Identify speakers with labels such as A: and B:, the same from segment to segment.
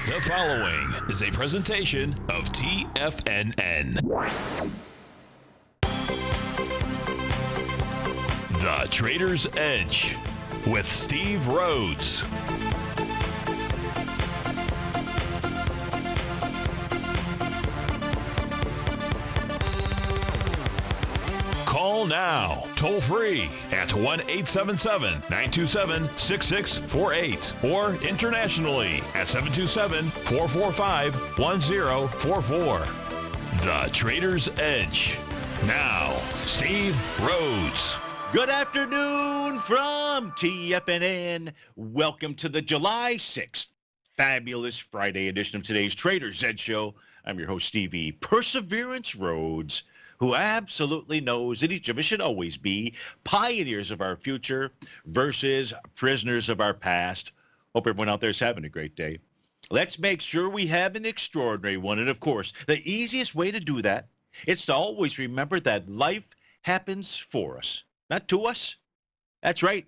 A: The following is a presentation of TFNN. The Trader's Edge with Steve Rhodes. Call now, toll free at 1-877-927-6648 or internationally at 727-445-1044. The Trader's Edge. Now, Steve Rhodes.
B: Good afternoon from TFNN. Welcome to the July 6th fabulous Friday edition of today's Trader's Edge Show. I'm your host, Stevie Perseverance Rhodes, who absolutely knows that each of us should always be pioneers of our future versus prisoners of our past. Hope everyone out there is having a great day. Let's make sure we have an extraordinary one. And of course, the easiest way to do that is to always remember that life happens for us, not to us. That's right.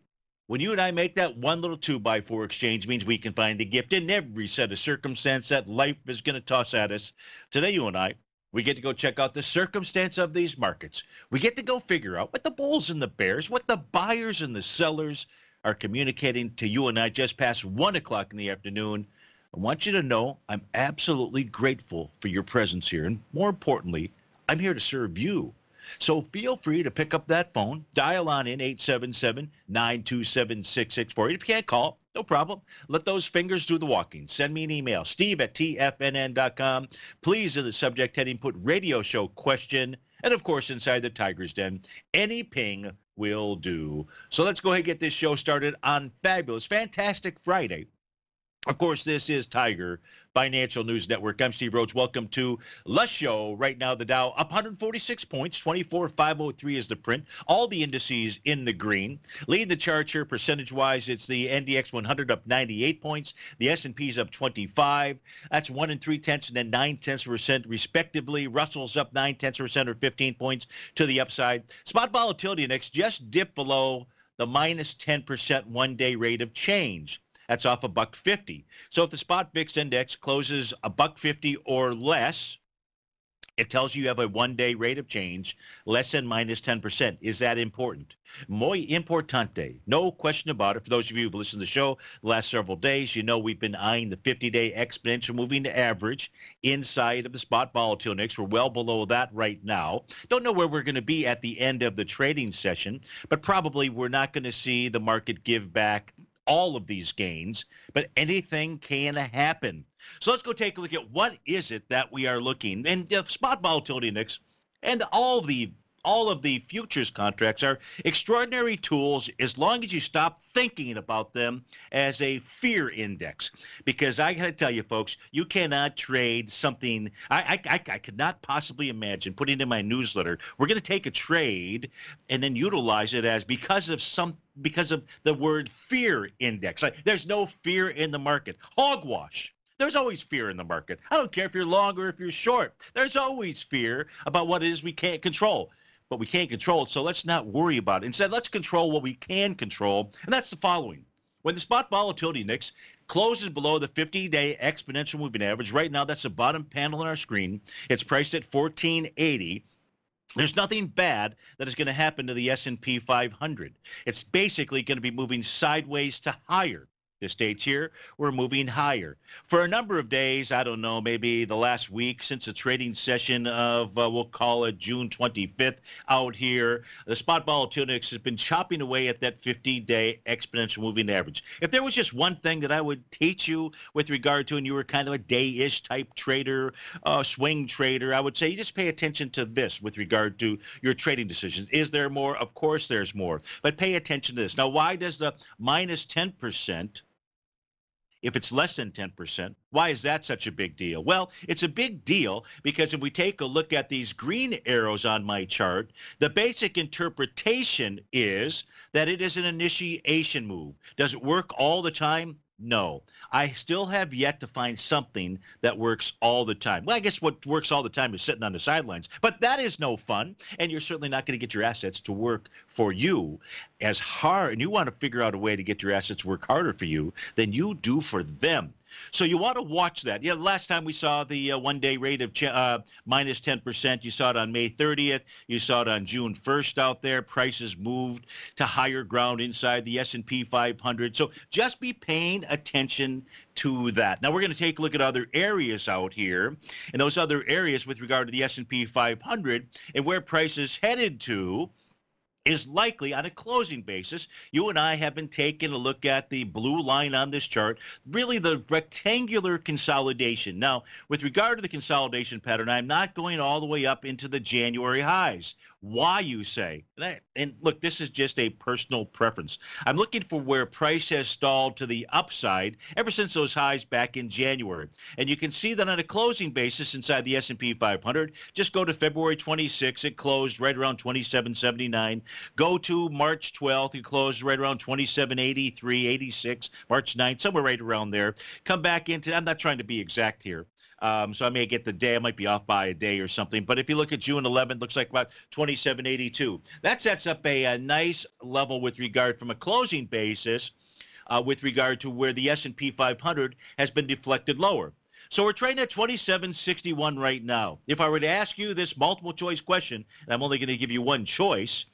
B: When you and I make that one little 2x4 exchange, means we can find the gift in every set of circumstance that life is going to toss at us. Today, you and I, we get to go check out the circumstance of these markets. We get to go figure out what the bulls and the bears, what the buyers and the sellers are communicating to you and I just past 1 o'clock in the afternoon. I want you to know I'm absolutely grateful for your presence here. And more importantly, I'm here to serve you. So feel free to pick up that phone, dial on in 877-927-6648. If you can't call, no problem. Let those fingers do the walking. Send me an email, steve@tfnn.com. Please, in the subject heading, put radio show question. And, of course, inside the Tiger's Den, any ping will do. So let's go ahead and get this show started on fabulous, fantastic Friday. Of course, this is Tiger Financial News Network. I'm Steve Rhodes. Welcome to the show. Right now, the Dow up 146 points, 24,503 is the print. All the indices in the green. Lead the chart here percentage-wise. It's the NDX 100 up 98 points. The S&P's up 25. That's 1 3/10 and then 0.9% respectively. Russell's up 0.9% or 15 points to the upside. Spot volatility index just dipped below the minus 10% one-day rate of change. That's off $1.50. So if the spot VIX index closes $1.50 or less, it tells you have a one-day rate of change less than minus 10%. Is that important? Muy importante. No question about it. For those of you who've listened to the show the last several days, you know we've been eyeing the 50-day exponential moving average inside of the spot volatility index. We're well below that right now. Don't know where we're going to be at the end of the trading session, but probably we're not going to see the market give back all of these gains, but anything can happen. So let's go take a look at what is it that we are looking. And the spot volatility index and all of the futures contracts are extraordinary tools as long as you stop thinking about them as a fear index. Because I got to tell you, folks, you cannot trade something. I could not possibly imagine putting in my newsletter, we're going to take a trade and then utilize it as because of the word fear index. There's no fear in the market. Hogwash. There's always fear in the market. I don't care if you're long or if you're short. There's always fear about what it is we can't control. But we can't control it, so let's not worry about it. Instead, let's control what we can control, and that's the following. When the spot volatility index closes below the 50-day exponential moving average, right now that's the bottom panel on our screen. It's priced at 1480. There's nothing bad that is going to happen to the S&P 500. It's basically going to be moving sideways to higher. This stage here, we're moving higher. For a number of days, I don't know, maybe the last week since the trading session of, we'll call it June 25th out here, the spot volatility index has been chopping away at that 50-day exponential moving average. If there was just one thing that I would teach you with regard to, and you were kind of a day-ish type trader, swing trader, I would say you just pay attention to this with regard to your trading decisions. Is there more? Of course there's more. But pay attention to this. Now, why does the minus 10%, if it's less than 10%, why is that such a big deal? Well, it's a big deal because if we take a look at these green arrows on my chart, the basic interpretation is that it is an initiation move. Does it work all the time? No. I still have yet to find something that works all the time. Well, I guess what works all the time is sitting on the sidelines. But that is no fun, and you're certainly not going to get your assets to work for you as hard. And you want to figure out a way to get your assets to work harder for you than you do for them. So you want to watch that. Yeah, last time we saw the one-day rate of minus 10%. You saw it on May 30th. You saw it on June 1st out there. Prices moved to higher ground inside the S&P 500. So just be paying attention to that. Now we're going to take a look at other areas out here, and those other areas with regard to the S&P 500 and where prices headed to is likely on a closing basis. You and I have been taking a look at the blue line on this chart, really the rectangular consolidation. Now, with regard to the consolidation pattern, I'm not going all the way up into the January highs. Why, you say? And look, this is just a personal preference. I'm looking for where price has stalled to the upside ever since those highs back in January. And you can see that on a closing basis inside the S&P 500. Just go to February 26. It closed right around 27.79. Go to March 12th. It closed right around 27.83, 86. March 9th, somewhere right around there. Come back into, I'm not trying to be exact here. So I may get the day. I might be off by a day or something. But if you look at June 11th, looks like about 27.82. That sets up a nice level with regard from a closing basis with regard to where the S&P 500 has been deflected lower. So we're trading at 27.61 right now. If I were to ask you this multiple choice question, and I'm only going to give you one choice,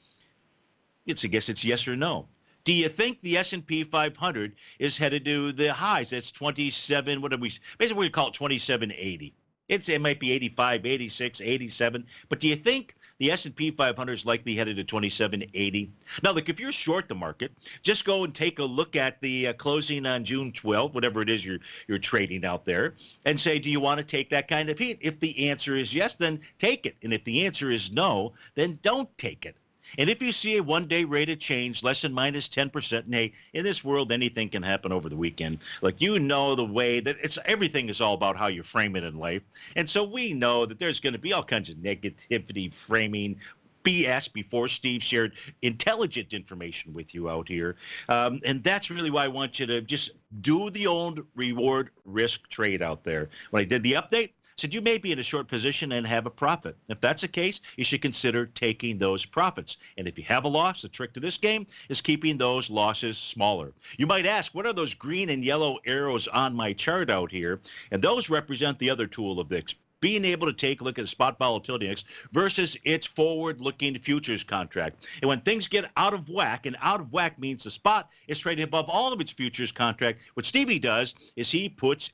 B: I guess it's yes or no. Do you think the S&P 500 is headed to the highs? That's 27, what do we, basically we call it 2780. It might be 85, 86, 87. But do you think the S&P 500 is likely headed to 2780? Now, look, if you're short the market, just go and take a look at the closing on June 12th, whatever it is you're trading out there, and say, do you want to take that kind of heat? If the answer is yes, then take it. And if the answer is no, then don't take it. And if you see a one-day rate of change less than minus 10%, and hey, in this world, anything can happen over the weekend. Like, you know the way that everything is all about how you frame it in life. And so we know that there's going to be all kinds of negativity framing, BS before Steve shared intelligent information with you out here. And that's really why I want you to just do the old reward risk trade out there. When I did the update, said you may be in a short position and have a profit. If that's the case, you should consider taking those profits. And if you have a loss, the trick to this game is keeping those losses smaller. You might ask, what are those green and yellow arrows on my chart out here? And those represent the other tool of VIX, being able to take a look at the spot volatility index versus its forward-looking futures contract. And when things get out of whack, and out of whack means the spot is trading above all of its futures contract, what Stevie does is he puts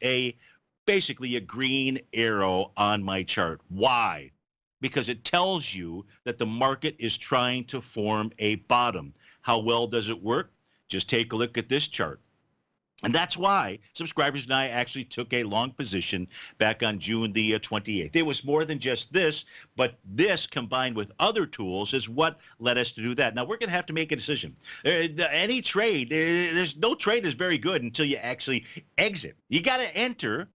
B: basically a green arrow on my chart. Why? Because it tells you that the market is trying to form a bottom. How well does it work? Just take a look at this chart. And that's why subscribers and I actually took a long position back on June the 28th. It was more than just this, but this combined with other tools is what led us to do that. Now, we're going to have to make a decision. Any trade, there's no trade is very good until you actually exit. You got to enter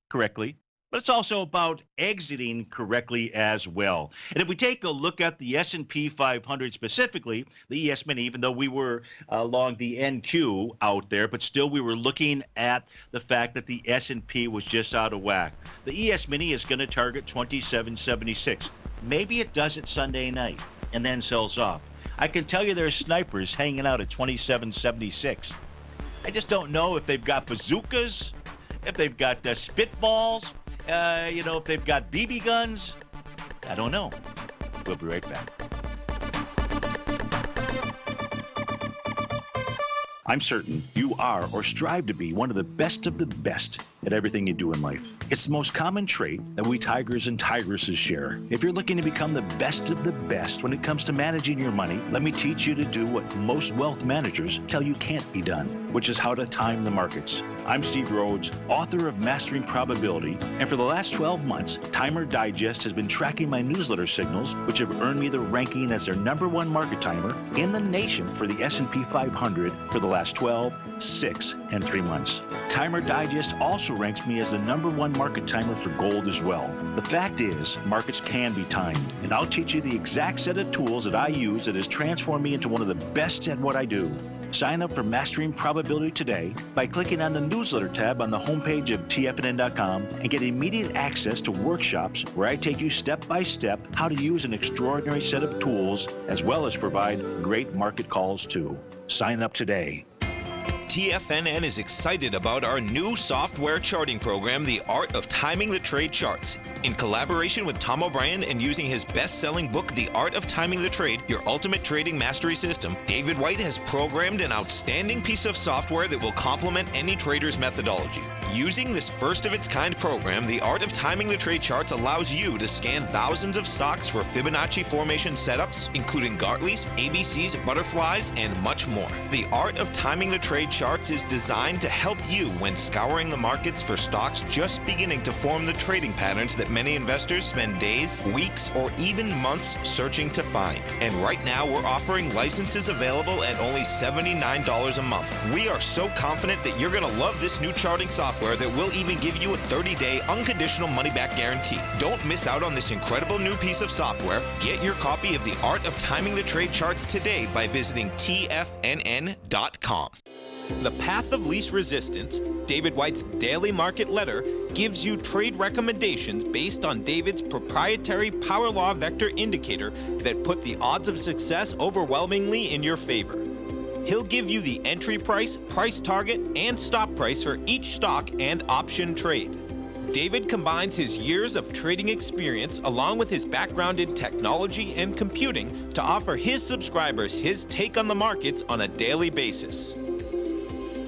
B: correctly, but it's also about exiting correctly as well. And if we take a look at the S&P 500 specifically, the ES Mini, even though we were along the NQ out there, but still we were looking at the fact that the S&P was just out of whack. The ES Mini is going to target 2776. Maybe it does it Sunday night and then sells off. I can tell you there's snipers hanging out at 2776. I just don't know if they've got bazookas, if they've got spitballs, if they've got BB guns. I don't know. We'll be right back. I'm certain you are or strive to be one of the best at everything you do in life. It's the most common trait that we tigers and tigresses share. If you're looking to become the best of the best when it comes to managing your money, let me teach you to do what most wealth managers tell you can't be done, which is how to time the markets. I'm Steve Rhodes, author of Mastering Probability, and for the last 12 months, Timer Digest has been tracking my newsletter signals, which have earned me the ranking as their #1 market timer in the nation for the S&P 500 for the last 12, 6, and 3 months. Timer Digest also ranks me as the #1 market timer for gold as well. The fact is, markets can be timed, and I'll teach you the exact set of tools that I use that has transformed me into one of the best at what I do. Sign up for Mastering Probability today by clicking on the newsletter tab on the homepage of TFNN.com and get immediate access to workshops where I take you step by step how to use an extraordinary set of tools as well as provide great market calls too. Sign up today.
C: TFNN is excited about our new software charting program, The Art of Timing the Trade Charts. In collaboration with Tom O'Brien and using his best-selling book, The Art of Timing the Trade, Your Ultimate Trading Mastery System, David White has programmed an outstanding piece of software that will complement any trader's methodology. Using this first-of-its-kind program, The Art of Timing the Trade Charts allows you to scan thousands of stocks for Fibonacci formation setups, including Gartley's, ABC's, butterflies, and much more. The Art of Timing the Trade Charts is designed to help you when scouring the markets for stocks just beginning to form the trading patterns that many investors spend days, weeks, or even months searching to find. And right now, we're offering licenses available at only $79 a month. We are so confident that you're going to love this new charting software that will even give you a 30-day unconditional money-back guarantee. Don't miss out on this incredible new piece of software. Get your copy of The Art of Timing the Trade Charts today by visiting TFNN.com. The Path of Least Resistance, David White's daily market letter, gives you trade recommendations based on David's proprietary power law vector indicator that put the odds of success overwhelmingly in your favor. He'll give you the entry price, price target, and stop price for each stock and option trade. David combines his years of trading experience along with his background in technology and computing to offer his subscribers his take on the markets on a daily basis.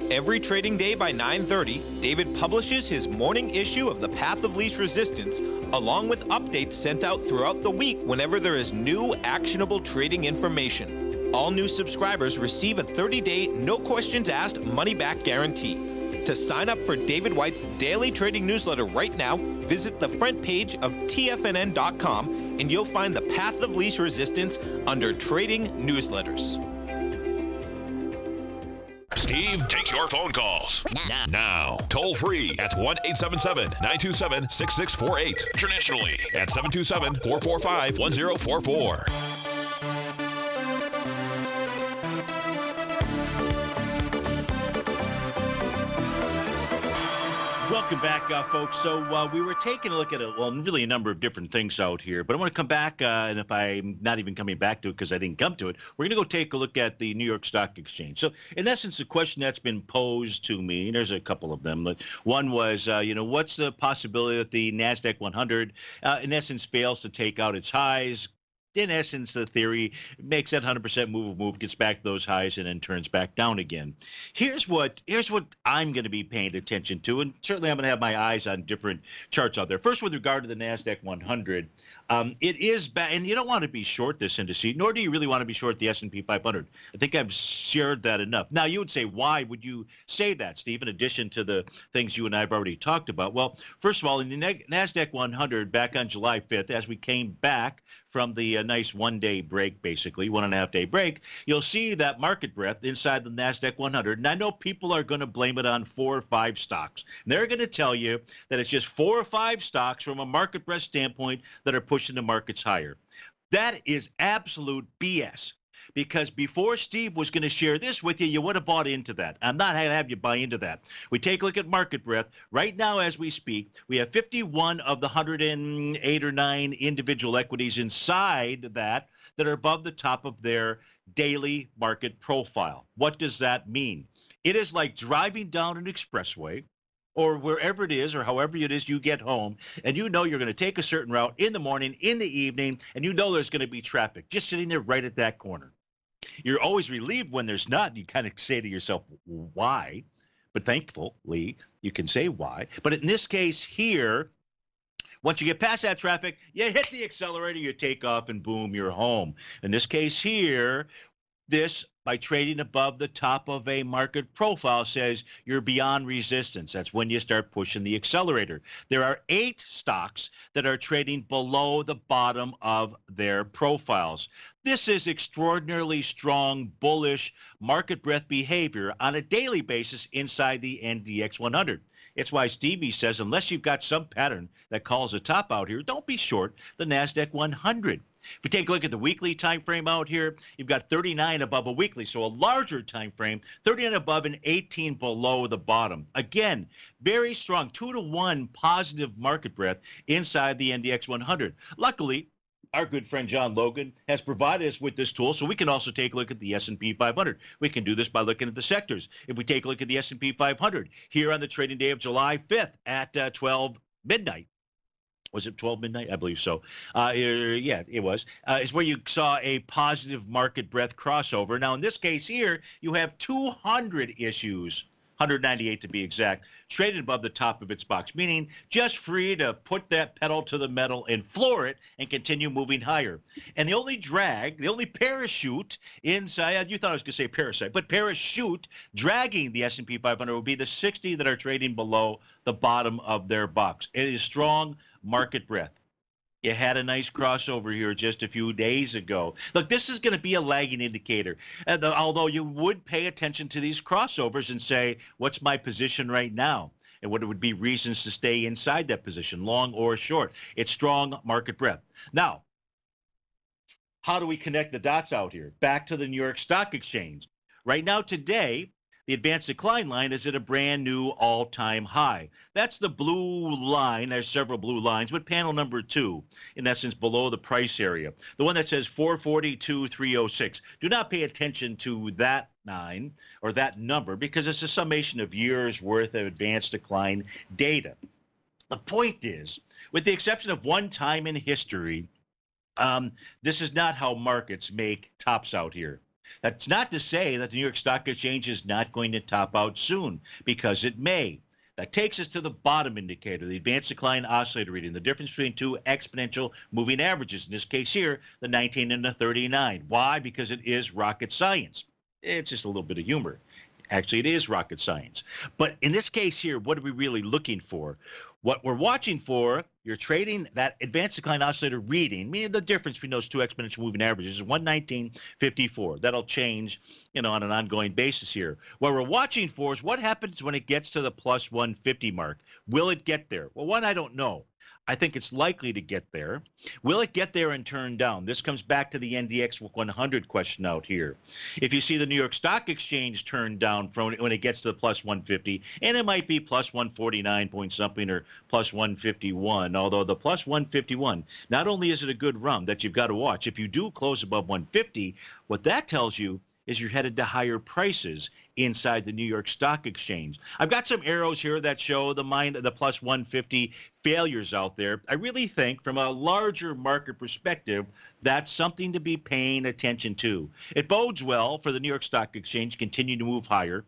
C: Every trading day by 9:30, David publishes his morning issue of The Path of Least Resistance, along with updates sent out throughout the week whenever there is new actionable trading information. All new subscribers receive a 30-day, no questions asked money-back guarantee. To sign up for David White's daily trading newsletter right now, visit the front page of TFNN.com and you'll find The Path of Least Resistance under Trading Newsletters.
A: Steve takes your phone calls. Now. Toll free at 1-877-927-6648. Internationally at 727-445-1044.
B: Welcome back, folks. So we were taking a look at really a number of different things out here, but I want to come back, and if I'm not even coming back to it because I didn't come to it, we're going to go take a look at the New York Stock Exchange. So in essence, the question that's been posed to me, and there's a couple of them. One was, what's the possibility that the NASDAQ 100, in essence, fails to take out its highs? In essence, the theory makes that 100% move, gets back to those highs, and then turns back down again. Here's what I'm going to be paying attention to, and certainly I'm going to have my eyes on different charts out there. First, with regard to the NASDAQ 100, it is bad, and you don't want to be short this indice, nor do you really want to be short the S&P 500. I think I've shared that enough. Now, you would say, why would you say that, Steve, in addition to the things you and I have already talked about? Well, first of all, in the NASDAQ 100 back on July 5th, as we came back from the nice one-day break, basically, 1.5-day break, you'll see that market breadth inside the NASDAQ 100. And I know people are going to blame it on 4 or 5 stocks. And they're going to tell you that it's just 4 or 5 stocks from a market breadth standpoint that are pushing the markets higher. That is absolute BS. Because before Steve was going to share this with you, you would have bought into that. I'm not going to have you buy into that. We take a look at market breadth. Right now, as we speak, we have 51 of the 108 or 9 individual equities inside that are above the top of their daily market profile. What does that mean? It is like driving down an expressway or wherever it is, or however it is you get home, and you know you're going to take a certain route in the morning, in the evening, and you know there's going to be traffic just sitting there right at that corner. You're always relieved when there's not. You kind of say to yourself, why? But thankfully, you can say why. But in this case here, once you get past that traffic, you hit the accelerator, you take off, and boom, you're home. In this case here, this, by trading above the top of a market profile, says you're beyond resistance. That's when you start pushing the accelerator. There are 8 stocks that are trading below the bottom of their profiles. This is extraordinarily strong, bullish market breadth behavior on a daily basis inside the NDX 100. It's why Stevie says, unless you've got some pattern that calls a top out here, don't be short the NASDAQ 100. If we take a look at the weekly time frame out here, you've got 39 above a weekly, so a larger time frame, 39 above and 18 below the bottom. Again, very strong 2-to-1 positive market breadth inside the NDX 100. Luckily, our good friend John Logan has provided us with this tool, so we can also take a look at the S&P 500. We can do this by looking at the sectors. If we take a look at the S&P 500 here on the trading day of July 5th at 12 midnight, was it 12 midnight? I believe so. Yeah, it was. Is where you saw a positive market breadth crossover. Now, in this case here, you have 200 issues, 198 to be exact, traded above the top of its box, meaning just free to put that pedal to the metal and floor it and continue moving higher. And the only drag, the only parachute inside, you thought I was going to say parasite, but parachute dragging the S&P 500 would be the 60 that are trading below the bottom of their box. It is strong market breadth. You had a nice crossover here just a few days ago. Look, this is going to be a lagging indicator, although you would pay attention to these crossovers and say, what's my position right now? And what would be reasons to stay inside that position, long or short. It's strong market breadth. Now, how do we connect the dots out here? Back to the New York Stock Exchange. Right now, today, the advanced decline line is at a brand new all-time high. That's the blue line. There's several blue lines with panel number 2, in essence, below the price area. The one that says 442,306. Do not pay attention to that line or that number because it's a summation of years worth of advanced decline data. The point is, with the exception of one time in history, this is not how markets make tops out here. That's not to say that the New York Stock Exchange is not going to top out soon, because it may. That takes us to the bottom indicator, the advanced decline oscillator reading, the difference between two exponential moving averages, in this case here, the 19 and the 39. Why? Because it is rocket science. It's just a little bit of humor. Actually, it is rocket science. But in this case here, what are we really looking for? What we're watching for, you're trading that advanced decline oscillator reading, meaning the difference between those two exponential moving averages is 119.54. That'll change, on an ongoing basis here. What we're watching for is what happens when it gets to the plus 150 mark. Will it get there? Well, one, I don't know. I think it's likely to get there. Will it get there and turn down? This comes back to the NDX 100 question out here. If you see the New York Stock Exchange turn down from when it gets to the plus 150, and it might be plus 149 point something or plus 151, although the plus 151, not only is it a good run that you've got to watch, if you do close above 150, what that tells you is you're headed to higher prices inside the New York Stock Exchange. I've got some arrows here that show the plus 150 failures out there. I really think from a larger market perspective, that's something to be paying attention to. It bodes well for the New York Stock Exchange continue to move higher.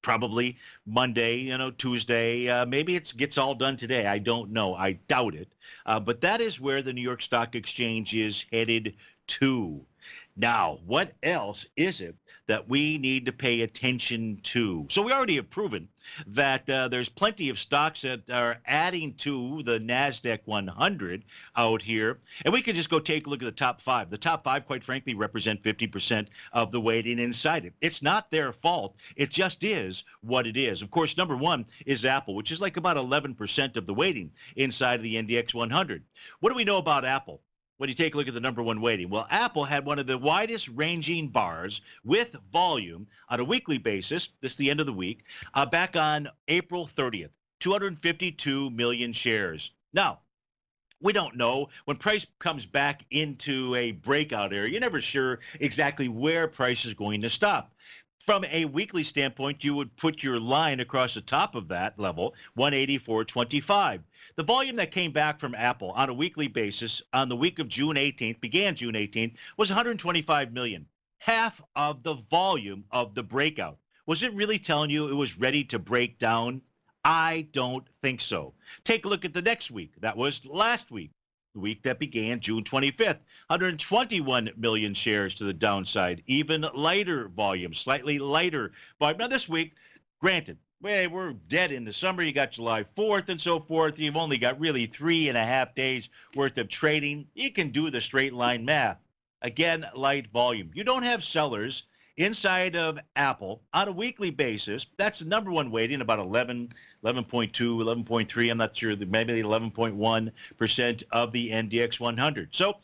B: Probably Monday, Tuesday, maybe it gets all done today. I don't know. I doubt it. But that is where the New York Stock Exchange is headed to. Now, what else is it that we need to pay attention to? So we already have proven that there's plenty of stocks that are adding to the NASDAQ 100 out here. And we can just go take a look at the top 5. The top 5, quite frankly, represent 50% of the weighting inside it. It's not their fault. It just is what it is. Of course, number 1 is Apple, which is like about 11% of the weighting inside of the NDX 100. What do we know about Apple? When you take a look at the number 1 weighting, well, Apple had one of the widest ranging bars with volume on a weekly basis, this is the end of the week, back on April 30th, 252 million shares. Now, we don't know. When price comes back into a breakout area, you're never sure exactly where price is going to stop. From a weekly standpoint, you would put your line across the top of that level, 184.25. The volume that came back from Apple on a weekly basis on the week of June 18th, began June 18th, was 125 million. Half of the volume of the breakout. Was it really telling you it was ready to break down? I don't think so. Take a look at the next week. That was last week. The week that began June 25th, 121 million shares to the downside, even lighter volume, slightly lighter volume. Now this week, granted, we're dead in the summer. You got July 4th and so forth. You've only got really 3.5 days worth of trading. You can do the straight line math. Again, light volume. You don't have sellers inside of Apple on a weekly basis. That's the number 1 weighting, about 11.2, 11.3. I'm not sure, maybe 11.1% of the NDX 100. So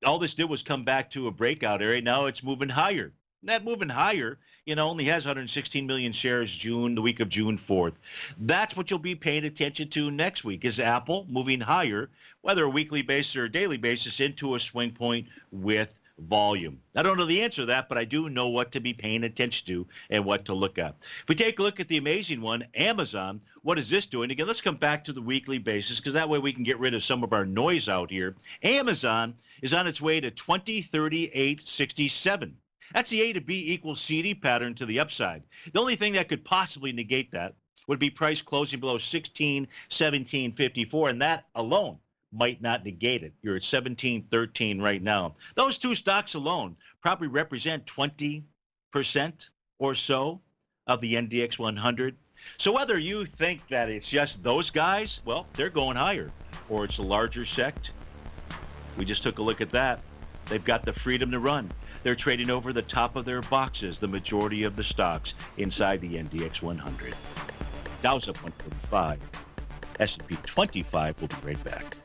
B: all this did was come back to a breakout area. Now it's moving higher. That moving higher only has 116 million shares the week of June 4th. That's what you'll be paying attention to next week. Is Apple moving higher, whether a weekly basis or a daily basis, into a swing point with volume? I don't know the answer to that, but I do know what to be paying attention to and what to look at. If we take a look at the amazing one, Amazon, what is this doing? Again, let's come back to the weekly basis, because that way we can get rid of some of our noise out here. Amazon is on its way to 2038.67. That's the A to B equals CD pattern to the upside. The only thing that could possibly negate that would be price closing below 1617.54, and that alone might not negate it. You're at 1713 right now. Those two stocks alone probably represent 20% or so of the NDX 100. So whether you think that it's just those guys, well, they're going higher, or it's a larger sect, we just took a look at that. They've got the freedom to run. They're trading over the top of their boxes, the majority of the stocks inside the NDX 100. Dow's up 145. S&P 25. We'll be right back.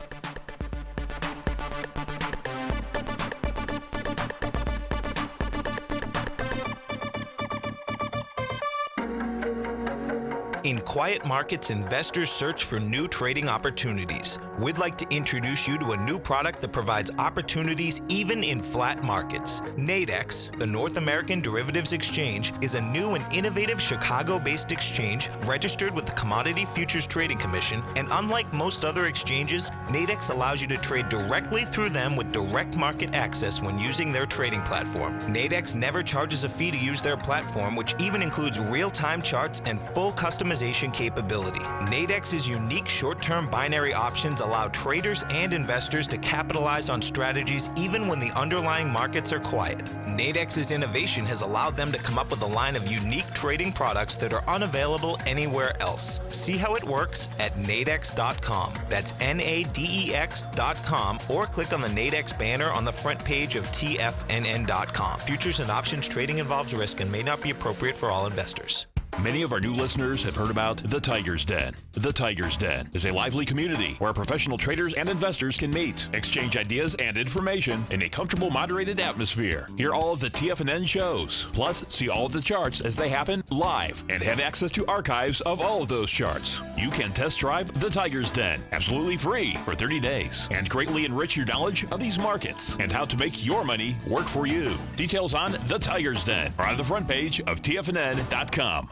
C: In quiet markets, investors search for new trading opportunities. We'd like to introduce you to a new product that provides opportunities even in flat markets. Nadex, the North American Derivatives Exchange, is a new and innovative Chicago-based exchange registered with the Commodity Futures Trading Commission, and unlike most other exchanges, Nadex allows you to trade directly through them with direct market access when using their trading platform. Nadex never charges a fee to use their platform, which even includes real-time charts and full customization capability. Nadex's unique short-term binary options allow traders and investors to capitalize on strategies even when the underlying markets are quiet. Nadex's innovation has allowed them to come up with a line of unique trading products that are unavailable anywhere else. See how it works at nadex.com. That's NADEX.com, or click on the Nadex banner on the front page of TFNN.com. Futures and options trading involves risk and may not be appropriate for all investors.
A: Many of our new listeners have heard about the Tiger's Den. The Tiger's Den is a lively community where professional traders and investors can meet, exchange ideas and information in a comfortable, moderated atmosphere. Hear all of the TFNN shows, plus see all of the charts as they happen live, and have access to archives of all of those charts. You can test drive the Tiger's Den absolutely free for 30 days and greatly enrich your knowledge of these markets and how to make your money work for you. Details on the Tiger's Den are on the front page of TFNN.com.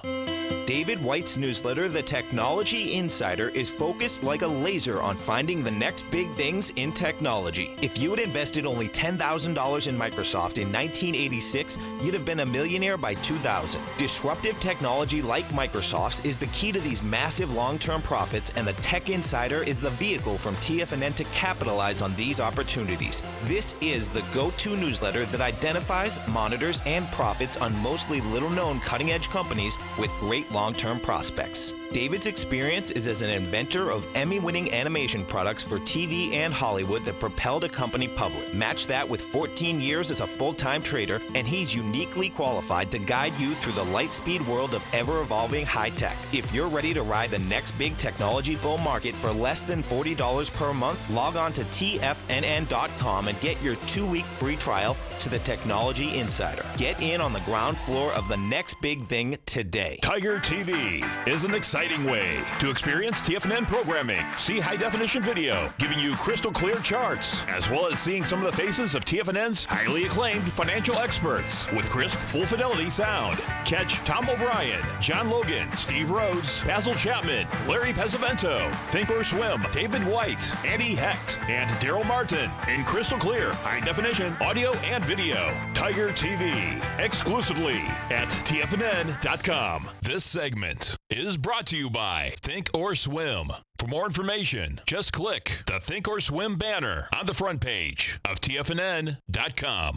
C: David White's newsletter, The Technology Insider, is focused like a laser on finding the next big things in technology. If you had invested only $10,000 in Microsoft in 1986, you'd have been a millionaire by 2000. Disruptive technology like Microsoft's is the key to these massive long-term profits, and the Tech Insider is the vehicle from TFNN to capitalize on these opportunities. This is the go-to newsletter that identifies, monitors, and profits on mostly little-known cutting-edge companies with great long-term prospects. David's experience is as an inventor of Emmy-winning animation products for TV and Hollywood that propelled a company public. Match that with 14 years as a full-time trader, and he's uniquely qualified to guide you through the light-speed world of ever-evolving high-tech. If you're ready to ride the next big technology bull market for less than $40 per month, log on to TFNN.com and get your 2-week free trial to the Technology Insider. Get in on the ground floor of the next big thing today.
A: TigerTV is an exciting way to experience TFNN programming. See high-definition video, giving you crystal clear charts, as well as seeing some of the faces of TFNN's highly acclaimed financial experts with crisp, full-fidelity sound. Catch Tom O'Brien, John Logan, Steve Rhodes, Basil Chapman, Larry Pesavento, Think or Swim, David White, Andy Hecht, and Daryl Martin in crystal clear, high-definition audio and video. Tiger TV, exclusively at TFNN.com. This segment is brought to you by Think or Swim. For more information, just click the Think or Swim banner on the front page of TFNN.com.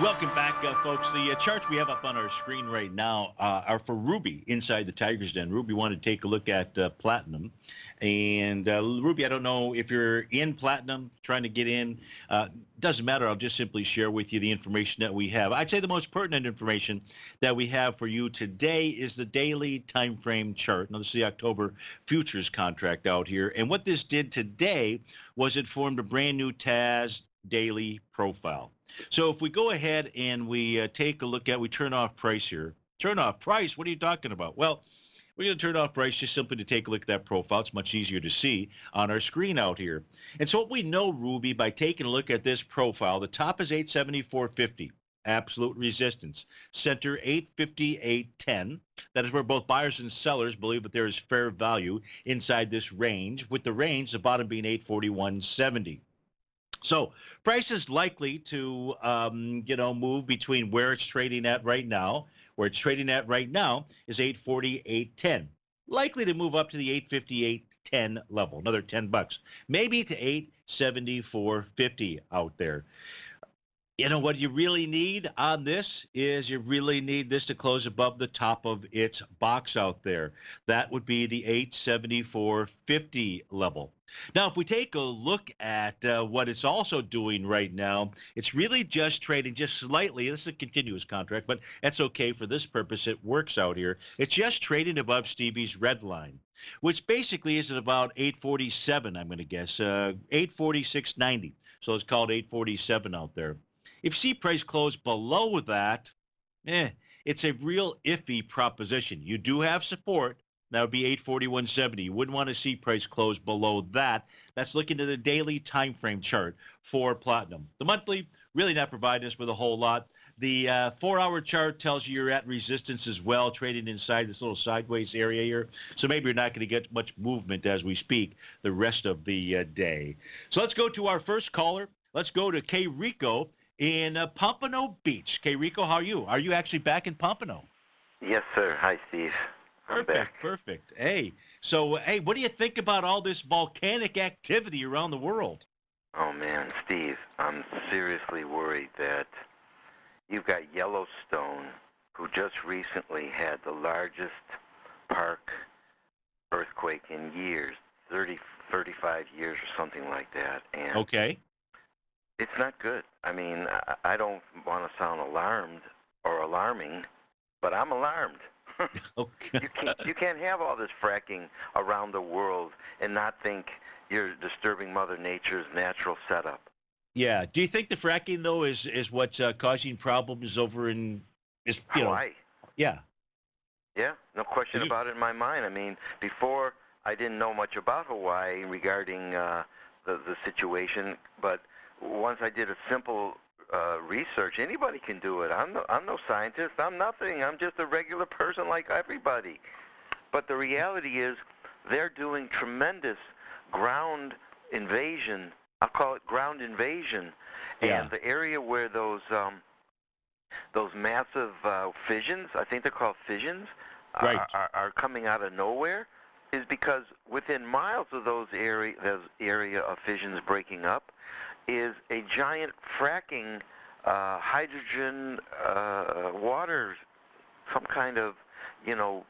B: Welcome back, folks. The charts we have up on our screen right now are for Ruby inside the Tiger's Den. Ruby wanted to take a look at platinum. And Ruby, I don't know if you're in platinum, trying to get in. Doesn't matter. I'll just simply share with you the information that we have. I'd say the most pertinent information that we have for you today is the daily time frame chart. Now, this is the October futures contract out here. And what this did today was it formed a brand new TAS daily profile. So if we go ahead and we take a look at, we turn off price here. Turn off price? What are you talking about? Well, we're going to turn off price just simply to take a look at that profile. It's much easier to see on our screen out here. And so what we know, Ruby, by taking a look at this profile, the top is 874.50, absolute resistance. Center 858.10. That is where both buyers and sellers believe that there is fair value inside this range, with the range, the bottom being 841.70. So price is likely to, move between where it's trading at right now. Where it's trading at right now is 848.10. Likely to move up to the 858.10 level, another 10 bucks, maybe to 874.50 out there. You know what you really need on this is you really need this to close above the top of its box out there. That would be the 874.50 level. Now, if we take a look at what it's also doing right now, it's really just trading just slightly. This is a continuous contract, but that's okay for this purpose. It works out here. It's just trading above Stevie's red line, which basically is at about 847, I'm going to guess, 846.90. So it's called 847 out there. If you see price close below that, it's a real iffy proposition. You do have support. That would be 841.70. You wouldn't want to see price close below that. That's looking at a daily time frame chart for platinum. The monthly, really not providing us with a whole lot. The 4-hour chart tells you you're at resistance as well, trading inside this little sideways area here. So maybe you're not going to get much movement as we speak the rest of the day. So let's go to our first caller. Let's go to K. Rico in Pompano Beach. K. Rico, how are you? Are you actually back in Pompano?
D: Yes, sir. Hi, Steve.
B: Perfect. Hey, so, what do you think about all this volcanic activity around the world?
D: Oh, man, Steve, I'm seriously worried that you've got Yellowstone, who just recently had the largest park earthquake in years, 35 years or something like that. And
B: okay.
D: It's not good. I mean, I don't want to sound alarmed or alarming, but I'm alarmed.
B: Okay.
D: You can't have all this fracking around the world and not think you're disturbing Mother Nature's natural setup.
B: Yeah. Do you think the fracking, though, is what's causing problems over in
D: Hawaii?
B: Yeah.
D: Yeah, no question about it in my mind. I mean, before I didn't know much about Hawaii regarding the situation, but once I did a simple research, anybody can do it. I'm no scientist. I'm nothing. I'm just a regular person like everybody. But the reality is they're doing tremendous ground invasion. I'll call it ground invasion.
B: Yeah.
D: And the area where those massive fissions, I think they're called fissions,
B: right,
D: are coming out of nowhere is because within miles of those area of fissions breaking up is a giant fracking hydrogen water, some kind of,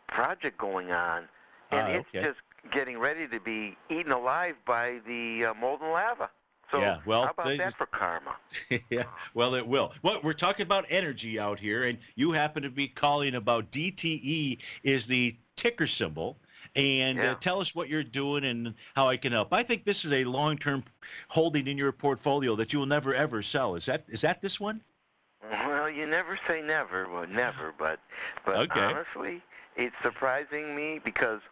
D: project going on. And it's just getting ready to be eaten alive by the molten lava. So
B: yeah, well,
D: how about that for karma?
B: Yeah, well, it will. Well, we're talking about energy out here, and you happen to be calling about DTE is the ticker symbol. And tell us what you're doing and how I can help. I think this is a long-term holding in your portfolio that you will never, ever sell. Is that this one?
D: Well, you never say never. Well, never, but
B: okay.
D: Honestly, it's surprising me because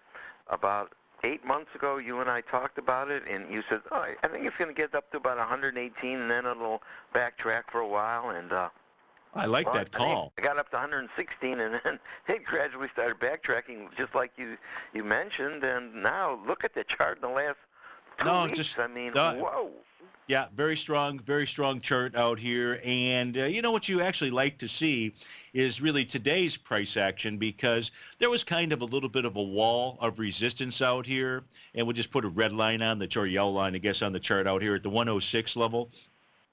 D: about 8 months ago, you and I talked about it, and you said, oh, I think it's going to get up to about 118, and then it'll backtrack for a while, and
B: I like that call.
D: I got up to 116, and then it gradually started backtracking, just like you mentioned. And now look at the chart in the last 2 weeks. Whoa.
B: Yeah, very strong chart out here. And you know what you actually like to see is really today's price action, because there was kind of a little bit of a wall of resistance out here. And we'll just put a red line on the chart, yellow line, I guess, on the chart out here at the 106 level.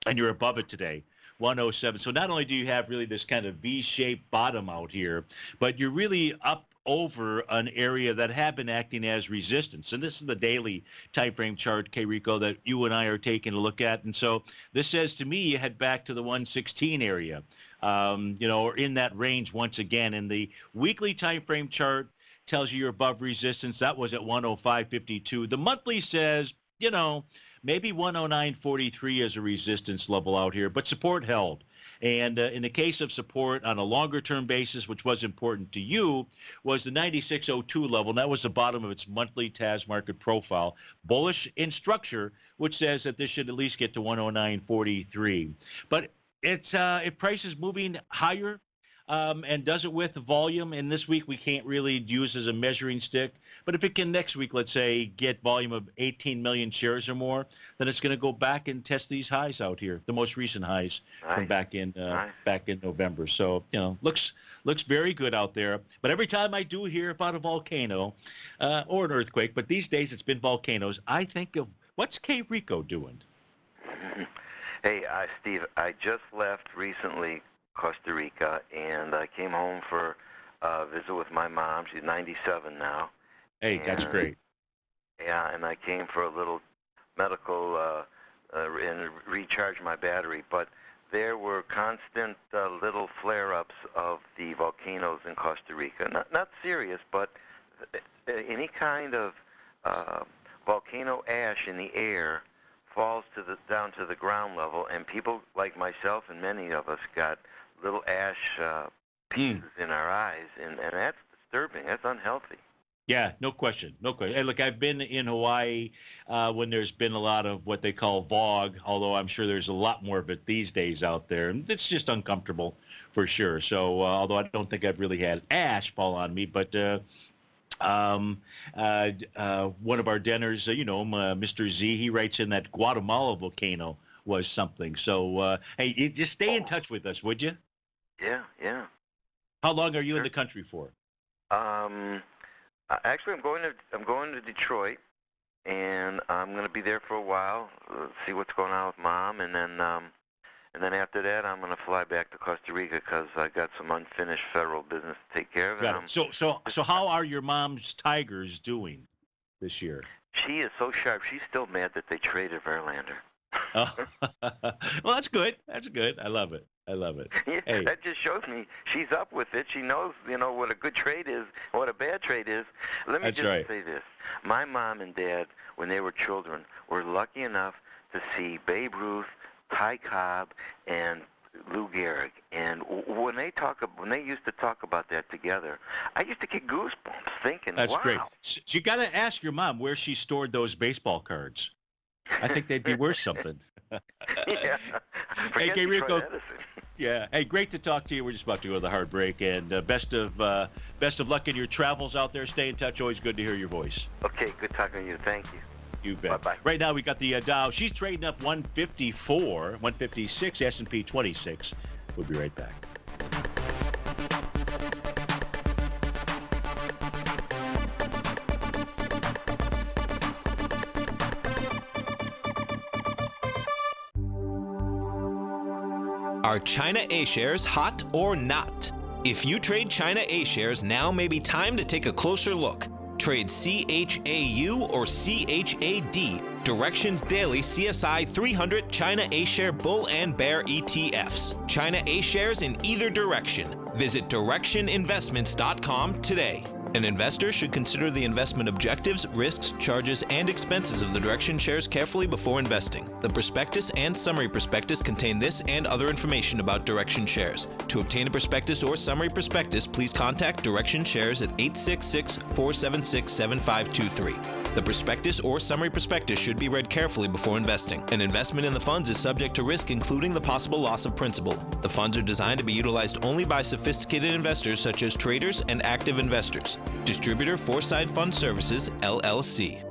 B: And you're above it today. 107. So not only do you have really this kind of V-shaped bottom out here, but you're really up over an area that had been acting as resistance. And this is the daily time frame chart, K. Rico, that you and I are taking a look at. And so this says to me, you head back to the 116 area, or in that range once again. And the weekly time frame chart tells you you're above resistance. That was at 105.52. The monthly says, maybe 109.43 is a resistance level out here, but support held. And in the case of support on a longer-term basis, which was important to you, was the 96.02 level. And that was the bottom of its monthly TAS market profile. Bullish in structure, which says that this should at least get to 109.43. But it's if price is moving higher, and does it with volume, and this week we can't really use as a measuring stick, but if it can next week, let's say, get volume of 18 million shares or more, then it's going to go back and test these highs out here, the most recent highs from back in November. So, looks very good out there. But every time I do hear about a volcano or an earthquake, but these days it's been volcanoes, I think of what's K. Rico doing?
D: Hey, Steve, I just left recently Costa Rica, and I came home for a visit with my mom. She's 97 now.
B: Hey, that's great.
D: Yeah, and I came for a little medical and recharge my battery. But there were constant little flare-ups of the volcanoes in Costa Rica. Not serious, but any kind of volcano ash in the air falls down to the ground level, and people like myself and many of us got little ash pieces in our eyes, and that's disturbing. That's unhealthy.
B: Yeah, no question. Hey, look, I've been in Hawaii when there's been a lot of what they call fog, although I'm sure there's a lot more of it these days out there, and it's just uncomfortable for sure. So, although I don't think I've really had ash fall on me, but one of our denners, Mr. Z, he writes in that Guatemala volcano was something. So, hey, you just stay in touch with us, would you?
D: Yeah.
B: How long are you in the country for?
D: Actually, I'm going to Detroit, and I'm going to be there for a while, see what's going on with Mom, and then after that, I'm going to fly back to Costa Rica because I got some unfinished federal business to take care of.
B: Got it. So how are your mom's Tigers doing this year?
D: She is so sharp. She's still mad that they traded Verlander.
B: Oh. Well, that's good. That's good. I love it.
D: Yeah,
B: hey.
D: That just shows me she's up with it. She knows, what a good trade is, what a bad trade is. Let me say this. My mom and dad, when they were children, were lucky enough to see Babe Ruth, Ty Cobb, and Lou Gehrig. And when they used to talk about that together, I used to get goosebumps thinking,
B: that's
D: wow.
B: Great. So you got to ask your mom where she stored those baseball cards. I think they'd be worth something.
D: Yeah.
B: Hey, K. Rico. Yeah. Hey, great to talk to you. We're just about to go to the hard break, and best of luck in your travels out there. Stay in touch. Always good to hear your voice.
D: Okay, good talking to you. Thank you.
B: You bet.
D: Bye-bye.
B: Right now we got the Dow. She's trading up 154, 156, S&P 26. We'll be right back.
C: Are China A-shares hot or not? If you trade China A-shares, now may be time to take a closer look. Trade CHAU or CHAD, Directions Daily CSI 300 China A-share Bull and Bear ETFs. China A-shares in either direction. Visit directioninvestments.com today. An investor should consider the investment objectives, risks, charges, and expenses of the Direction shares carefully before investing. The prospectus and summary prospectus contain this and other information about Direction shares. To obtain a prospectus or summary prospectus, please contact Direction shares at 866-476-7523. The prospectus or summary prospectus should be read carefully before investing. An investment in the funds is subject to risk, including the possible loss of principal. The funds are designed to be utilized only by sophisticated investors such as traders and active investors. Distributor Foreside Fund Services, LLC.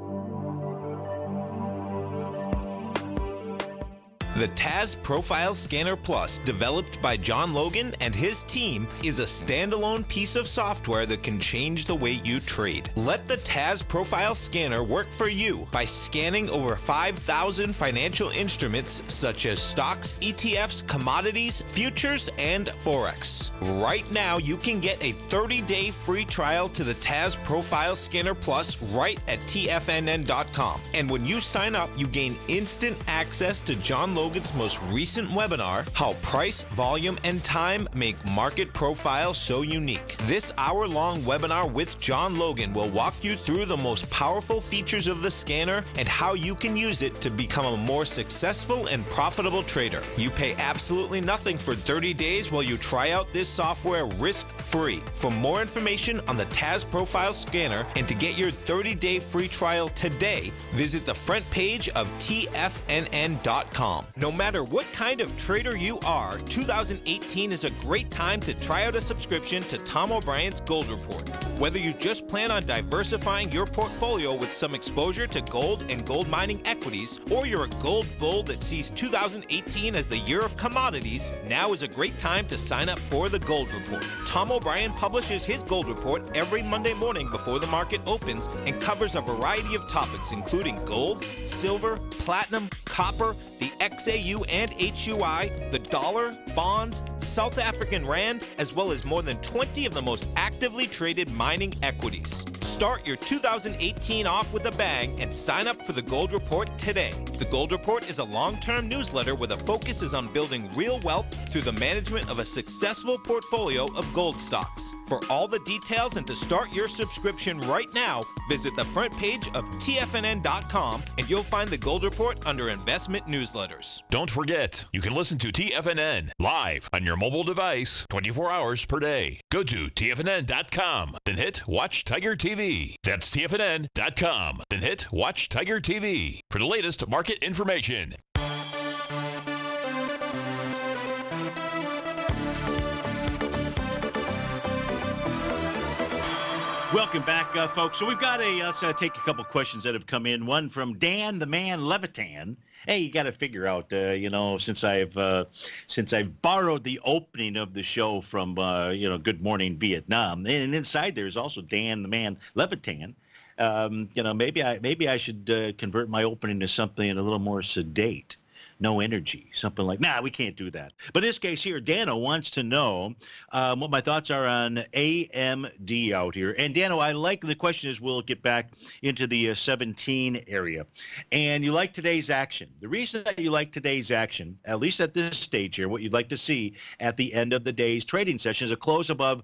C: The TAS Profile Scanner Plus, developed by John Logan and his team, is a standalone piece of software that can change the way you trade. Let the TAS Profile Scanner work for you by scanning over 5,000 financial instruments such as stocks, ETFs, commodities, futures, and Forex. Right now, you can get a 30-day free trial to the TAS Profile Scanner Plus right at TFNN.com. And when you sign up, you gain instant access to John Logan's most recent webinar, How Price, Volume, and Time Make Market Profile So Unique. This hour-long webinar with John Logan will walk you through the most powerful features of the scanner and how you can use it to become a more successful and profitable trader. You pay absolutely nothing for 30 days while you try out this software risk-free. For more information on the TAS Profile Scanner and to get your 30-day free trial today, visit the front page of TFNN.com. No matter what kind of trader you are, 2018 is a great time to try out a subscription to Tom O'Brien's Gold Report. Whether you just plan on diversifying your portfolio with some exposure to gold and gold mining equities, or you're a gold bull that sees 2018 as the year of commodities, now is a great time to sign up for the Gold Report. Tom O'Brien publishes his Gold Report every Monday morning before the market opens and covers a variety of topics including gold, silver, platinum, copper, the XAU and HUI, the dollar, bonds, South African rand, as well as more than 20 of the most actively traded mining equities. Start your 2018 off with a bang and sign up for the Gold Report today. The Gold Report is a long-term newsletter where the focus is on building real wealth through the management of a successful portfolio of gold stocks. For all the details and to start your subscription right now, visit the front page of TFNN.com and you'll find the Gold Report under Investment Newsletters.
A: Don't forget, you can listen to TFNN live on your mobile device 24 hours per day. Go to TFNN.com, then hit Watch Tiger TV. That's TFNN.com, then hit Watch Tiger TV for the latest market information.
B: Welcome back, folks. So we've got let's take a couple questions that have come in. One from Dan the Man Levitan. Hey, you got to figure out, since I've borrowed the opening of the show from, Good Morning Vietnam, and inside there's also Dan the Man Levitan. Maybe I should convert my opening to something a little more sedate. No energy, something like, we can't do that. But in this case here, Dano wants to know what my thoughts are on AMD out here. And Dano, I like the question is we'll get back into the 17 area. And you like today's action. The reason that you like today's action, at least at this stage here, what you'd like to see at the end of the day's trading session is a close above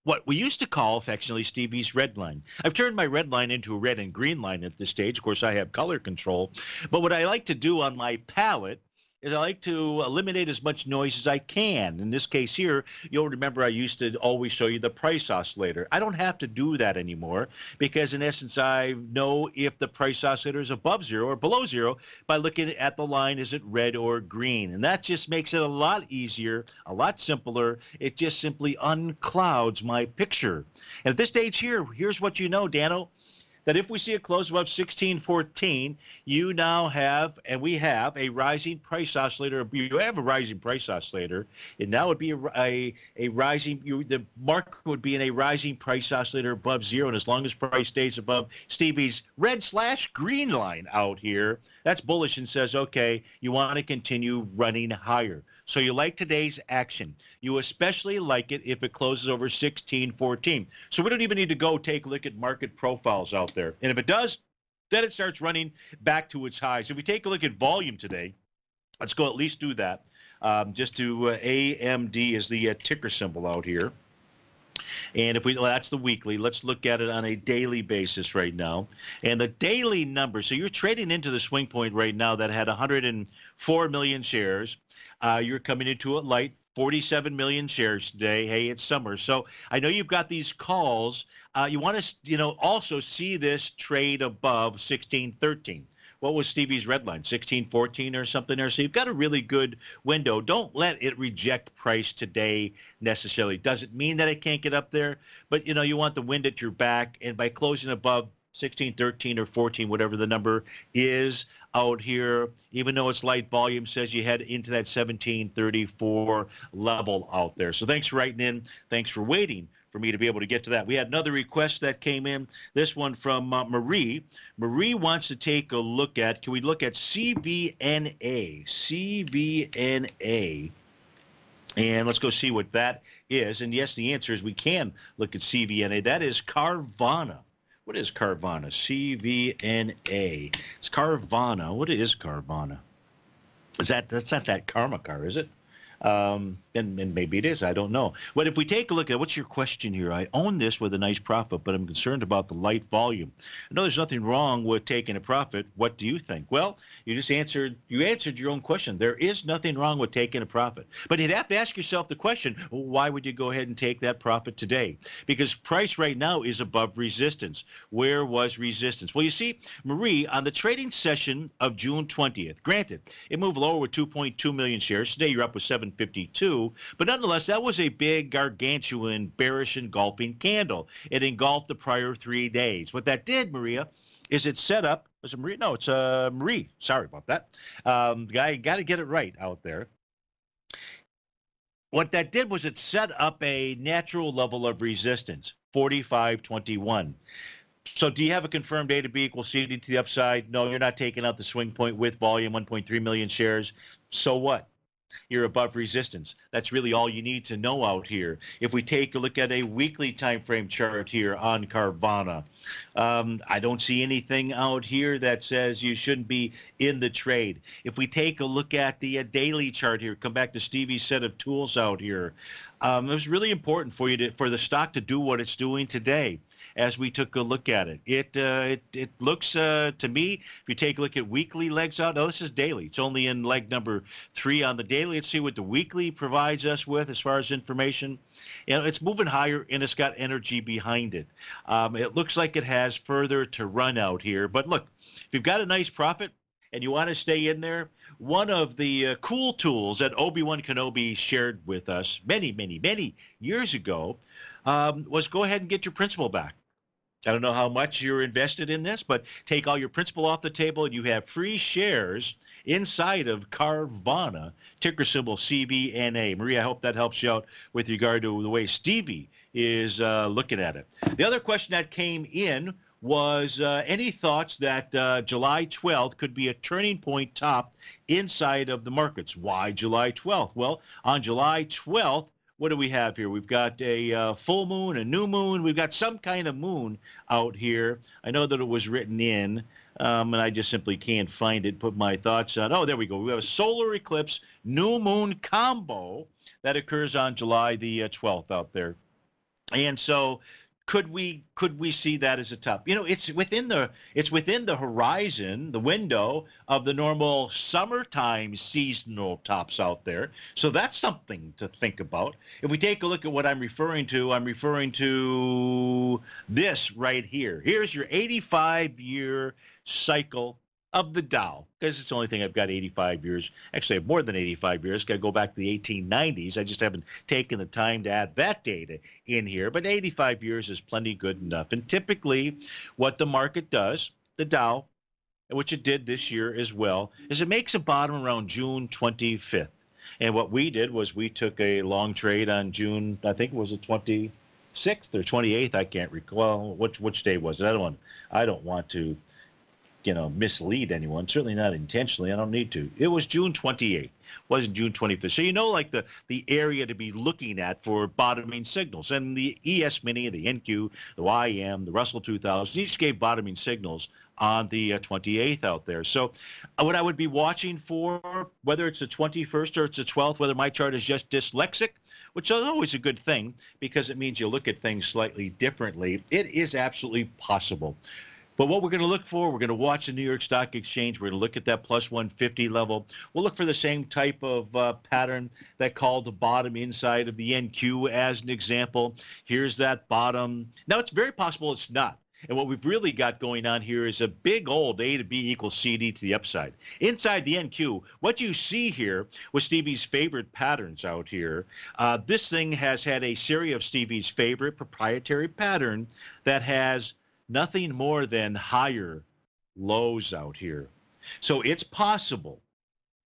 B: what we used to call affectionately Stevie's red line. I've turned my red line into a red and green line at this stage. Of course, I have color control. But what I like to do on my palette is I like to eliminate as much noise as I can. In this case here, you'll remember I used to always show you the price oscillator. I don't have to do that anymore because in essence, I know if the price oscillator is above zero or below zero by looking at the line, is it red or green? And that just makes it a lot easier, a lot simpler. It just simply unclouds my picture. And at this stage here, here's what you know, Dano, that if we see a close above 1614, you now have, and we have, a rising price oscillator. You have a rising price oscillator, and now would be a rising, the market would be in a rising price oscillator above zero, and as long as price stays above Stevie's red/green line out here, that's bullish and says, okay, you want to continue running higher. So you like today's action. You especially like it if it closes over 1614. So we don't even need to go take a look at market profiles out there. And if it does, then it starts running back to its highs. If we take a look at volume today, let's go at least do that. Just to AMD is the ticker symbol out here. And if that's the weekly, let's look at it on a daily basis right now. And the daily number, so you're trading into the swing point right now that had 104 million shares. You're coming into it light, 47 million shares today. Hey, it's summer. So I know you've got these calls. You want to, also see this trade above 1613. What was Stevie's red line, 1614 or something there? So you've got a really good window. Don't let it reject price today necessarily. Doesn't mean that it can't get up there, but you want the wind at your back. And by closing above 16, 13, or 14, whatever the number is out here, even though it's light volume, says you head into that 1734 level out there. So thanks for writing in. Thanks for waiting for me to be able to get to that. We had another request that came in, this one from Marie. Marie wants to take a look at, can we look at CVNA? CVNA. And let's go see what that is. And yes, the answer is we can look at CVNA. That is Carvana. What is Carvana? CVNA. It's Carvana. What is Carvana? That's not that Karma car, is it? And maybe it is. I don't know. But if we take a look at what's your question here? I own this with a nice profit, but I'm concerned about the light volume. I know there's nothing wrong with taking a profit. What do you think? Well, you just answered your own question. There is nothing wrong with taking a profit. But you'd have to ask yourself the question, why would you go ahead and take that profit today? Because price right now is above resistance. Where was resistance? Well, you see, Marie, on the trading session of June 20th, granted, it moved lower with 2.2 million shares. Today you're up with 752, but nonetheless, that was a big, gargantuan, bearish engulfing candle. It engulfed the prior 3 days. What that did, Maria, is it set up, was it Maria? No, it's Marie. Sorry about that. Guy, got to get it right out there. What that did was it set up a natural level of resistance, 45.21. So do you have a confirmed A to B equals CD to the upside? No, you're not taking out the swing point with volume, 1.3 million shares. So what? You're above resistance. That's really all you need to know out here. If we take a look at a weekly time frame chart here on Carvana, I don't see anything out here that says you shouldn't be in the trade. If we take a look at the daily chart here, come back to Stevie's set of tools out here. It was really important for you for the stock to do what it's doing today. As we took a look at it, it looks to me, if you take a look at weekly legs out, no, this is daily. It's only in leg number 3 on the daily. Let's see what the weekly provides us with as far as information. You know, it's moving higher and it's got energy behind it. It looks like it has further to run out here. But look, if you've got a nice profit and you want to stay in there, one of the cool tools that Obi-Wan Kenobi shared with us many, many, many years ago was go ahead and get your principal back. I don't know how much you're invested in this, but take all your principal off the table and you have free shares inside of Carvana, ticker symbol CVNA. Maria, I hope that helps you out with regard to the way Stevie is looking at it. The other question that came in was any thoughts that July 12th could be a turning point top inside of the markets? Why July 12th? Well, on July 12th, what do we have here? We've got a full moon, a new moon. We've got some kind of moon out here. I know that it was written in, and I just simply can't find it, put my thoughts on. Oh, there we go. We have a solar eclipse, new moon combo that occurs on July the 12th out there. And so could we see that as a top? You know, it's within the horizon, the window of the normal summertime seasonal tops out there. So that's something to think about. If we take a look at what I'm referring to this right here. Here's your 85-year cycle of the Dow, because it's the only thing I've got 85 years. Actually, I have more than 85 years. Got to go back to the 1890s. I just haven't taken the time to add that data in here. But 85 years is plenty good enough. And typically, what the market does, the Dow, which it did this year as well, is it makes a bottom around June 25th. And what we did was we took a long trade on June, I think it was the 26th or 28th. I can't recall which day was it. I don't want to, you know, mislead anyone, certainly not intentionally. I don't need to. It was June 28th, wasn't June 25th. So you know, like the area to be looking at for bottoming signals. And the ES Mini, the NQ, the YM, the Russell 2000, each gave bottoming signals on the 28th out there. So what I would be watching for, whether it's the 21st or it's the 12th, whether my chart is just dyslexic, which is always a good thing because it means you look at things slightly differently. It is absolutely possible. But what we're going to look for, we're going to watch the New York Stock Exchange. We're going to look at that plus 150 level. We'll look for the same type of pattern that called the bottom inside of the NQ as an example. Here's that bottom. Now, it's very possible it's not. And what we've really got going on here is a big old A to B equals CD to the upside. Inside the NQ, what you see here with Stevie's favorite patterns out here, this thing has had a series of Stevie's favorite proprietary pattern that has nothing more than higher lows out here. So it's possible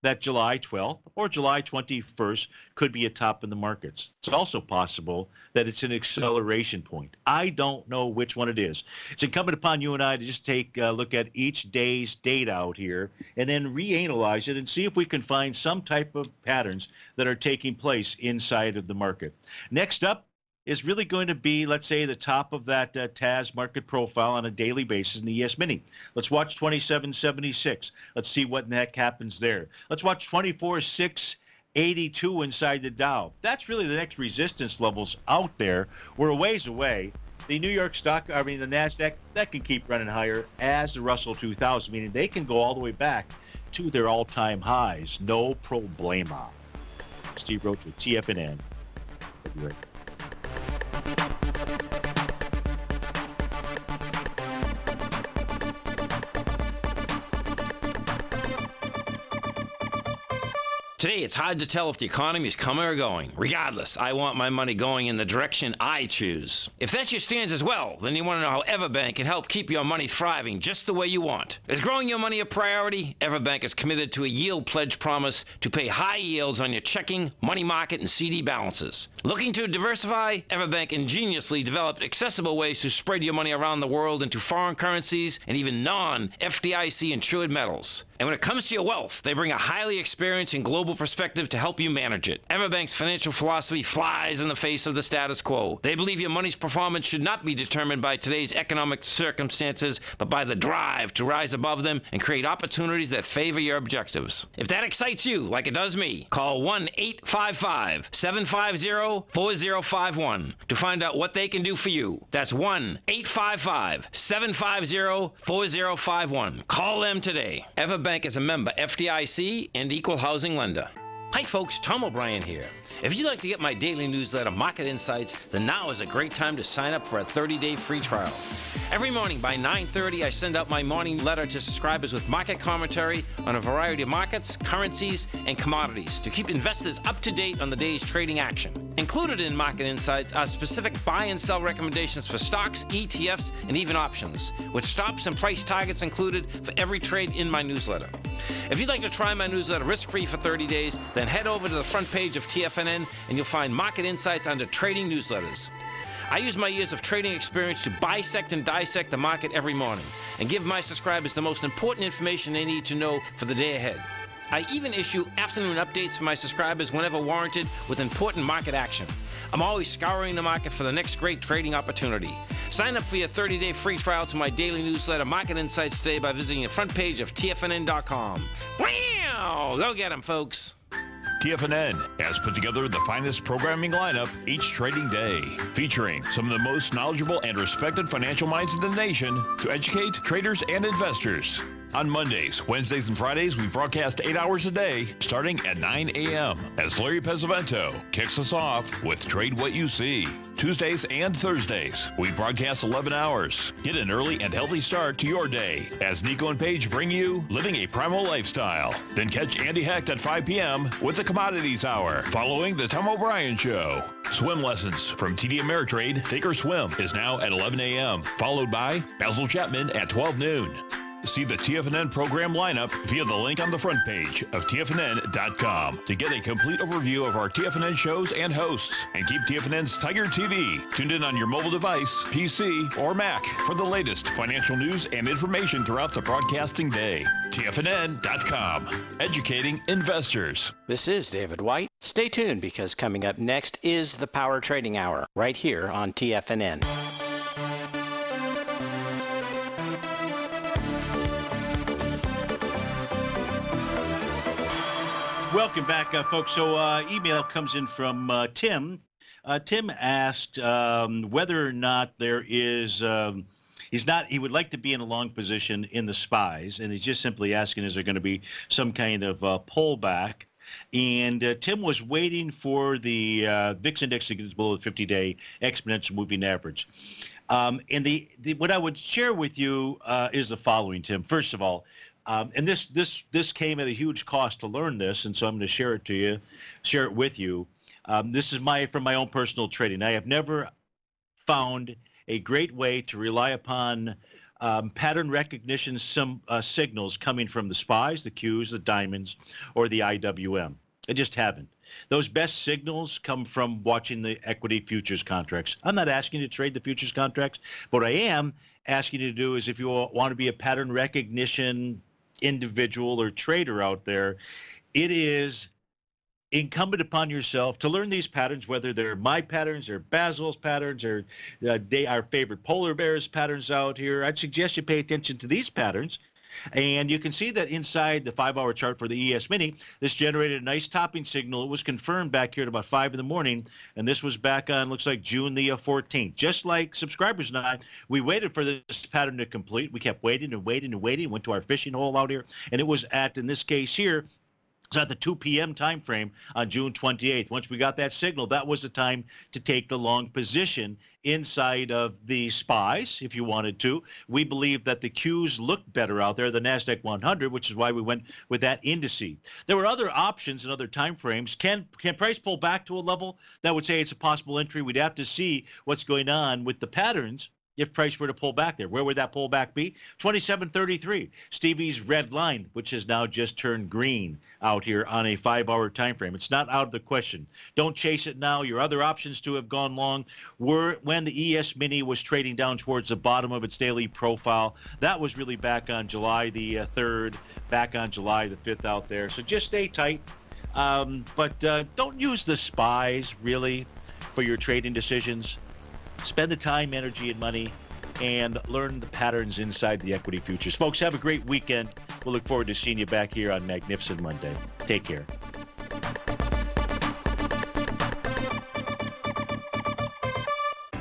B: that July 12th or July 21st could be a top in the markets. It's also possible that it's an acceleration point. I don't know which one it is. It's incumbent upon you and I to just take a look at each day's data out here and then reanalyze it and see if we can find some type of patterns that are taking place inside of the market. Next up is really going to be, let's say, the top of that TAS market profile on a daily basis in the ES Mini. Let's watch 2776. Let's see what the heck happens there. Let's watch 24,682 inside the Dow. That's really the next resistance levels out there. We're a ways away. The New York stock, the NASDAQ, that can keep running higher as the Russell 2000, meaning they can go all the way back to their all-time highs. No problema. Steve Rhodes with TFNN. February.
E: Today, it's hard to tell if the economy is coming or going. Regardless, I want my money going in the direction I choose. If that's your stance as well, then you want to know how Everbank can help keep your money thriving just the way you want. Is growing your money a priority? Everbank is committed to a yield pledge promise to pay high yields on your checking, money market, and CD balances. Looking to diversify? Everbank ingeniously developed accessible ways to spread your money around the world into foreign currencies and even non-FDIC insured metals. And when it comes to your wealth, they bring a highly experienced and global perspective to help you manage it. Everbank's financial philosophy flies in the face of the status quo. They believe your money's performance should not be determined by today's economic circumstances, but by the drive to rise above them and create opportunities that favor your objectives. If that excites you, like it does me, call 1-855-750-4051 to find out what they can do for you. That's 1-855-750-4051. Call them today. Everbank is a member FDIC and equal housing lender. Hi folks, Tom O'Brien here. If you'd like to get my daily newsletter, Market Insights, then now is a great time to sign up for a 30-day free trial. Every morning by 9:30, I send out my morning letter to subscribers with market commentary on a variety of markets, currencies, and commodities to keep investors up to date on the day's trading action. Included in Market Insights are specific buy and sell recommendations for stocks, ETFs, and even options, with stops and price targets included for every trade in my newsletter. If you'd like to try my newsletter risk-free for 30 days, then head over to the front page of TFNN and you'll find Market Insights under Trading Newsletters. I use my years of trading experience to bisect and dissect the market every morning and give my subscribers the most important information they need to know for the day ahead. I even issue afternoon updates for my subscribers whenever warranted with important market action. I'm always scouring the market for the next great trading opportunity. Sign up for your 30-day free trial to my daily newsletter, Market Insights, today by visiting the front page of TFNN.com. Wow! Go get them, folks.
A: TFNN has put together the finest programming lineup each trading day, featuring some of the most knowledgeable and respected financial minds in the nation to educate traders and investors. On Mondays, Wednesdays, and Fridays, we broadcast 8 hours a day, starting at 9 a.m. as Larry Pesavento kicks us off with Trade What You See. Tuesdays and Thursdays, we broadcast 11 hours. Get an early and healthy start to your day as Nico and Paige bring you Living a Primal Lifestyle. Then catch Andy Hecht at 5 p.m. with the Commodities Hour, following the Tom O'Brien Show. Swim lessons from TD Ameritrade Thinkorswim is now at 11 a.m., followed by Basil Chapman at 12 noon. See the TFNN program lineup via the link on the front page of TFNN.com to get a complete overview of our TFNN shows and hosts. And keep TFNN's Tiger TV tuned in on your mobile device, PC, or Mac for the latest financial news and information throughout the broadcasting day. TFNN.com, educating investors.
F: This is David White. Stay tuned because coming up next is the Power Trading Hour right here on TFNN.
B: Welcome back, folks. So email comes in from Tim. Tim asked whether or not there is, he would like to be in a long position in the SPYs, and he's just simply asking, is there going to be some kind of pullback? And Tim was waiting for the VIX index to get below the 50-day exponential moving average. And what I would share with you is the following, Tim. First of all, and this came at a huge cost to learn this, and so I'm going to share it with you. This is from my own personal trading. I have never found a great way to rely upon pattern recognition signals coming from the SPYs, the Qs, the diamonds, or the IWM. I just haven't. Those best signals come from watching the equity futures contracts. I'm not asking you to trade the futures contracts. What I am asking you to do is, if you want to be a pattern recognition individual or trader out there, it is incumbent upon yourself to learn these patterns, whether they're my patterns or Basil's patterns or our favorite polar bears patterns out here. I'd suggest you pay attention to these patterns. And you can see that inside the 5-hour chart for the ES Mini, this generated a nice topping signal. It was confirmed back here at about 5 in the morning, and this was back on, looks like June the 14th. Just like subscribers and I, we waited for this pattern to complete. We kept waiting and waiting and waiting, went to our fishing hole out here, and it was at, in this case here, it's at the 2 p.m. time frame on June 28th. Once we got that signal, that was the time to take the long position inside of the SPYs, if you wanted to. We believe that the Qs look better out there, the NASDAQ 100, which is why we went with that indice. There were other options and other time frames. Can price pull back to a level that would say it's a possible entry? We'd have to see what's going on with the patterns. If price were to pull back there, where would that pullback be? 27.33. Stevie's red line, which has now just turned green out here on a 5-hour time frame. It's not out of the question. Don't chase it now. Your other options to have gone long were when the ES Mini was trading down towards the bottom of its daily profile. That was really back on July the 3rd, back on July the 5th out there. So just stay tight. But don't use the SPYs, really, for your trading decisions. Spend the time, energy, and money, and learn the patterns inside the equity futures. Folks, have a great weekend. We'll look forward to seeing you back here on Magnificent Monday. Take care.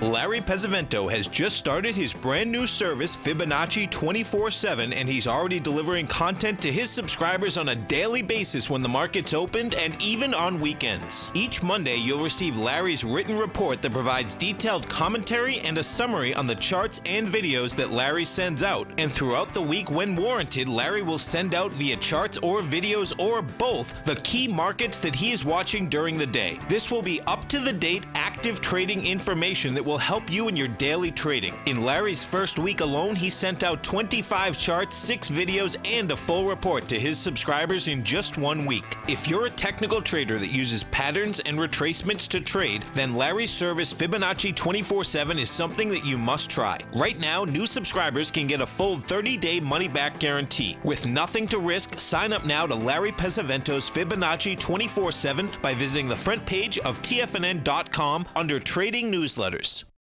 C: Larry Pesavento has just started his brand new service, Fibonacci 24/7, and he's already delivering content to his subscribers on a daily basis when the market's opened and even on weekends. Each Monday, you'll receive Larry's written report that provides detailed commentary and a summary on the charts and videos that Larry sends out. And throughout the week, when warranted, Larry will send out via charts or videos or both the key markets that he is watching during the day. This will be up-to-the-date, active trading information that will help you in your daily trading. In Larry's first week alone, he sent out 25 charts, 6 videos, and a full report to his subscribers in just 1 week. If you're a technical trader that uses patterns and retracements to trade, then Larry's service Fibonacci 24/7 is something that you must try. Right now, new subscribers can get a full 30-day money-back guarantee. With nothing to risk, sign up now to Larry Pesavento's Fibonacci 24/7 by visiting the front page of TFNN.com under Trading Newsletters.